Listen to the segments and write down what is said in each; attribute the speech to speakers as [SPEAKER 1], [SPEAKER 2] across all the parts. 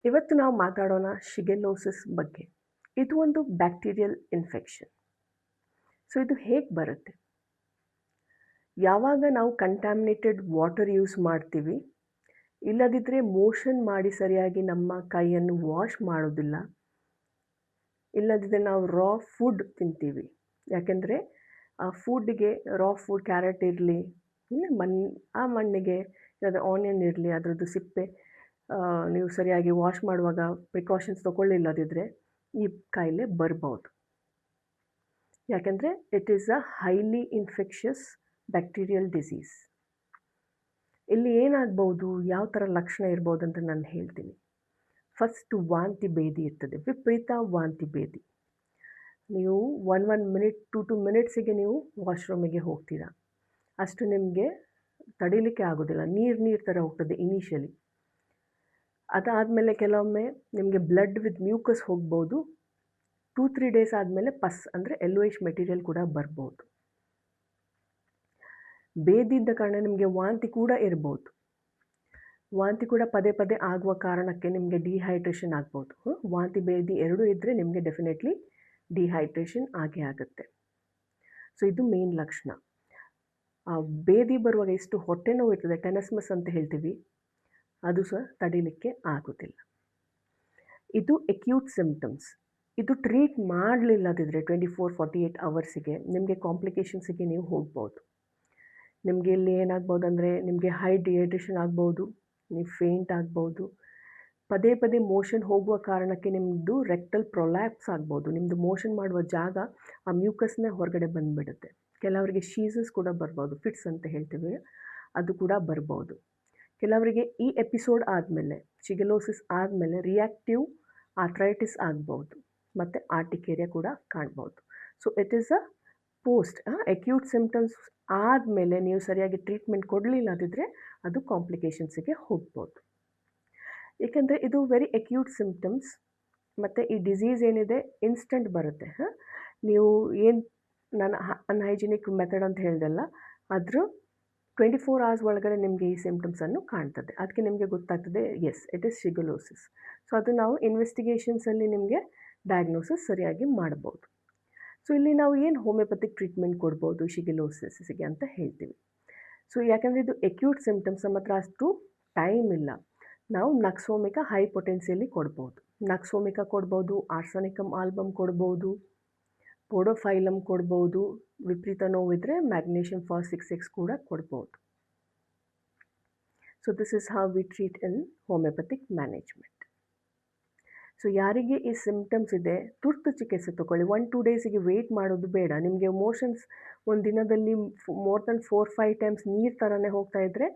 [SPEAKER 1] ಇವತ್ತು ನಾವು ಮಾತಾಡೋಣ ಶಿಗೆಲೋಸಿಸ್ ಬಗ್ಗೆ. ಇದು ಒಂದು ಬ್ಯಾಕ್ಟೀರಿಯಲ್ ಇನ್ಫೆಕ್ಷನ್. ಸೊ ಇದು ಹೇಗೆ ಬರುತ್ತೆ? ಯಾವಾಗ ನಾವು ಕಂಟ್ಯಾಮಿನೇಟೆಡ್ ವಾಟರ್ ಯೂಸ್ ಮಾಡ್ತೀವಿ, ಇಲ್ಲದಿದ್ದರೆ ಮೋಷನ್ ಮಾಡಿ ಸರಿಯಾಗಿ ನಮ್ಮ ಕೈಯನ್ನು ವಾಶ್ ಮಾಡೋದಿಲ್ಲ, ಇಲ್ಲದಿದ್ದರೆ ನಾವು ರಾ ಫುಡ್ ತಿಂತೀವಿ. ಯಾಕೆಂದರೆ ಆ ಫುಡ್ಡಿಗೆ ರಾ ಫುಡ್ ಕ್ಯಾರೆಟ್ ಇರಲಿ, ಆ ಮಣ್ಣಿಗೆ ಯಾವುದೇ ಆನಿಯನ್ ಇರಲಿ, ಅದರದ್ದು ಸಿಪ್ಪೆ ನೀವು ಸರಿಯಾಗಿ ವಾಶ್ ಮಾಡುವಾಗ ಪ್ರಿಕಾಷನ್ಸ್ ತೊಗೊಳ್ಳಿಲ್ಲದಿದ್ದರೆ ಈ ಕಾಯಿಲೆ ಬರ್ಬೋದು. ಯಾಕೆಂದರೆ it is a highly infectious bacterial disease. ಇಲ್ಲಿ ಏನಾಗ್ಬೋದು, ಯಾವ ಥರ ಲಕ್ಷಣ ಇರ್ಬೋದು ಅಂತ ನಾನು ಹೇಳ್ತೀನಿ. ಫಸ್ಟು ವಾಂತಿ ಭೇದಿ ಇರ್ತದೆ, ವಿಪರೀತ ವಾಂತಿ ಭೇದಿ. ನೀವು 1 ಮಿನಿಟ್ 2 ಮಿನಿಟ್ಸಿಗೆ ನೀವು ವಾಶ್ರೂಮಿಗೆ ಹೋಗ್ತೀರಾ, ಅಷ್ಟು ನಿಮಗೆ ತಡೀಲಿಕ್ಕೆ ಆಗೋದಿಲ್ಲ. ನೀರು ಥರ ಹೋಗ್ತದೆ ಇನಿಷಿಯಲಿ. ಅದಾದಮೇಲೆ ಕೆಲವೊಮ್ಮೆ ನಿಮಗೆ ಬ್ಲಡ್ ವಿತ್ ಮ್ಯೂಕಸ್ ಹೋಗ್ಬೋದು. 2-3 ಡೇಸ್ ಆದಮೇಲೆ ಪಸ್ ಅಂದರೆ ಯೆಲ್ಲೋಯಿಶ್ ಮೆಟೀರಿಯಲ್ ಕೂಡ ಬರ್ಬೋದು. ಬೇದಿದ್ದ ಕಾರಣ ನಿಮಗೆ ವಾಂತಿ ಕೂಡ ಇರ್ಬೋದು. ವಾಂತಿ ಕೂಡ ಪದೇ ಪದೇ ಆಗುವ ಕಾರಣಕ್ಕೆ ನಿಮಗೆ ಡಿಹೈಡ್ರೇಷನ್ ಆಗ್ಬೋದು. ವಾಂತಿ ಬೇದಿ ಎರಡೂ ಇದ್ದರೆ ನಿಮಗೆ ಡೆಫಿನೆಟ್ಲಿ ಡಿಹೈಡ್ರೇಷನ್ ಆಗೇ ಆಗುತ್ತೆ. ಸೊ ಇದು ಮೇನ್ ಲಕ್ಷಣ. ಬೇದಿ ಬರುವಾಗ ಎಷ್ಟು ಹೊಟ್ಟೆ ನೋವು ಇರ್ತದೆ, ಟೆನಸ್ಮಸ್ ಅಂತ ಹೇಳ್ತೀವಿ, ಅದು ಸಹ ತಡಿಲಿಕ್ಕೆ ಆಗೋದಿಲ್ಲ. ಇದು ಅಕ್ಯೂಟ್ ಸಿಂಪ್ಟಮ್ಸ್. ಇದು ಟ್ರೀಟ್ ಮಾಡಲಿಲ್ಲದಿದ್ದರೆ 24-48 ಅವರ್ಸಿಗೆ ನಿಮಗೆ ಕಾಂಪ್ಲಿಕೇಶನ್ಸಿಗೆ ನೀವು ಹೋಗ್ಬೋದು. ನಿಮಗೆ ಇಲ್ಲಿ ಏನಾಗ್ಬೋದು ಅಂದರೆ ನಿಮಗೆ ಹೈ ಡಿಹೈಡ್ರೇಷನ್ ಆಗ್ಬೋದು, ನೀವು ಫೇಂಟ್ ಆಗ್ಬೋದು, ಪದೇ ಪದೇ ಮೋಷನ್ ಹೋಗುವ ಕಾರಣಕ್ಕೆ ನಿಮ್ಮದು ರೆಕ್ಟಲ್ ಪ್ರೊಲ್ಯಾಪ್ಸ್ ಆಗ್ಬೋದು. ನಿಮ್ಮದು ಮೋಷನ್ ಮಾಡುವ ಜಾಗ ಆ ಮ್ಯೂಕಸ್ನೇ ಹೊರಗಡೆ ಬಂದುಬಿಡುತ್ತೆ. ಕೆಲವರಿಗೆ ಶೀಸಸ್ ಕೂಡ ಬರ್ಬೋದು, ಫಿಟ್ಸ್ ಅಂತ ಹೇಳ್ತೀವಿ, ಅದು ಕೂಡ ಬರ್ಬೋದು. ಕೆಲವರಿಗೆ ಈ ಎಪಿಸೋಡ್ ಆದಮೇಲೆ, ಶಿಗೆಲೋಸಿಸ್ ಆದಮೇಲೆ ರಿಯಾಕ್ಟಿವ್ ಆರ್ಥ್ರೈಟಿಸ್ ಆಗ್ಬೋದು ಮತ್ತು ಆರ್ಟಿಕೇರಿಯಾ ಕೂಡ ಕಾಣ್ಬೋದು. So it is a post acute symptoms ಆದಮೇಲೆ ನೀವು ಸರಿಯಾಗಿ ಟ್ರೀಟ್ಮೆಂಟ್ ಕೊಡಲಿಲ್ಲದಿದ್ದರೆ ಅದು ಕಾಂಪ್ಲಿಕೇಶನ್ಸಿಗೆ ಹೋಗ್ಬೋದು. ಏಕೆಂದರೆ ಇದು ವೆರಿ ಅಕ್ಯೂಟ್ ಸಿಂಪ್ಟಮ್ಸ್ ಮತ್ತು ಈ ಡಿಸೀಸ್ ಏನಿದೆ ಇನ್ಸ್ಟೆಂಟ್ ಬರುತ್ತೆ. ನೀವು ಏನು ನಾನು ಅನ್ಹೈಜಿನಿಕ್ ಮೆಥಡ್ ಅಂತ ಹೇಳ್ದಲ್ಲ, ಅದ್ರ 24 hours ಒಳಗಡೆ ನಿಮಗೆ ಈ ಸಿಂಪ್ಟಮ್ಸನ್ನು ಕಾಣ್ತದೆ. ಅದಕ್ಕೆ ನಿಮಗೆ ಗೊತ್ತಾಗ್ತದೆ ಎಸ್ ಇಟ್ ಈಸ್ ಶಿಗೆಲೋಸಿಸ್. ಸೊ ಅದು ನಾವು ಇನ್ವೆಸ್ಟಿಗೇಷನ್ಸಲ್ಲಿ ನಿಮಗೆ ಡಯಾಗ್ನೋಸಿಸ್ ಸರಿಯಾಗಿ ಮಾಡ್ಬೋದು. ಸೊ ಇಲ್ಲಿ ನಾವು ಏನು ಹೋಮಿಯೋಪತಿಕ್ ಟ್ರೀಟ್ಮೆಂಟ್ ಕೊಡ್ಬೋದು ಶಿಗೆಲೋಸಿಸ್ಗೆ ಅಂತ ಹೇಳ್ತೀವಿ. ಸೊ ಯಾಕಂದರೆ ಇದು ಅಕ್ಯೂಟ್ ಸಿಂಪ್ಟಮ್ಸ್, ನಮ್ಮ ಹತ್ರ ಅಷ್ಟು ಟೈಮ್ ಇಲ್ಲ. ನಾವು ನಕ್ಸೋಮಿಕಾ ಹೈ ಪೊಟೆನ್ಸಿಯಲ್ಲಿ ಕೊಡ್ಬೋದು. ನಕ್ಸೋಮಿಕಾ ಕೊಡ್ಬೋದು, ಆರ್ಸನಿಕಮ್ ಆಲ್ಬಮ್ ಕೊಡ್ಬೋದು, ಪೋಡೋಫೈಲಮ್ ಕೊಡ್ಬೋದು, ವಿಪರೀತ ನೋವಿದ್ರೆ ಮ್ಯಾಗ್ನೀಷಿಯಮ್ ಫಾಸ್ಫೇಟ್ ಕೂಡ ಕೊಡ್ಬೋದು. So this is how we treat in homeopathic management. So ಯಾರಿಗೆ ಈ ಸಿಂಪ್ಟಮ್ಸ್ ಇದೆ ತುರ್ತು ಚಿಕಿತ್ಸೆ ತಗೊಳ್ಳಿ. 1-2 ಡೇಸಿಗೆ ವೆಯ್ಟ್ ಮಾಡೋದು ಬೇಡ. ನಿಮಗೆ ಮೋಷನ್ಸ್ ಒಂದು ದಿನದಲ್ಲಿ ಮೋರ್ ದೆನ್ 4-5 ಟೈಮ್ಸ್ ನೀರು ಥರನೇ ಹೋಗ್ತಾ ಇದ್ದರೆ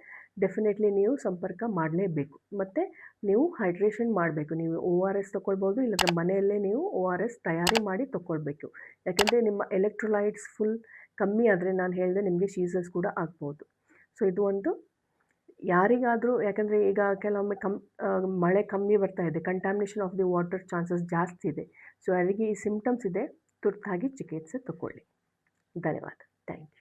[SPEAKER 1] ಡೆಫಿನೆಟ್ಲಿ ನೀವು ಸಂಪರ್ಕ ಮಾಡಲೇಬೇಕು. ಮತ್ತು ನೀವು ಹೈಡ್ರೇಷನ್ ಮಾಡಬೇಕು. ನೀವು ORS ತೊಗೊಳ್ಬೋದು, ಇಲ್ಲದ್ರೆ ಮನೆಯಲ್ಲೇ ನೀವು ORS ತಯಾರಿ ಮಾಡಿ ತೊಗೊಳ್ಬೇಕು. ಯಾಕೆಂದರೆ ನಿಮ್ಮ ಎಲೆಕ್ಟ್ರೋಲೈಟ್ಸ್ ಫುಲ್ ಕಮ್ಮಿ ಆದರೆ ನಾನು ಹೇಳಿದೆ ನಿಮಗೆ ಶೀಸಸ್ ಕೂಡ ಆಗ್ಬೋದು. ಸೊ ಇದು ಒಂದು ಯಾರಿಗಾದರೂ, ಯಾಕಂದರೆ ಈಗ ಕೆಲವೊಮ್ಮೆ ಮಳೆ ಕಮ್ಮಿ ಬರ್ತಾ ಇದೆ, contamination of the water chances ಜಾಸ್ತಿ ಇದೆ. ಸೊ ಯಾರಿಗೆ ಈ ಸಿಂಪ್ಟಮ್ಸ್ ಇದೆ ತುರ್ತಾಗಿ ಚಿಕಿತ್ಸೆ ತಗೊಳ್ಳಿ. ಧನ್ಯವಾದ. Thank you.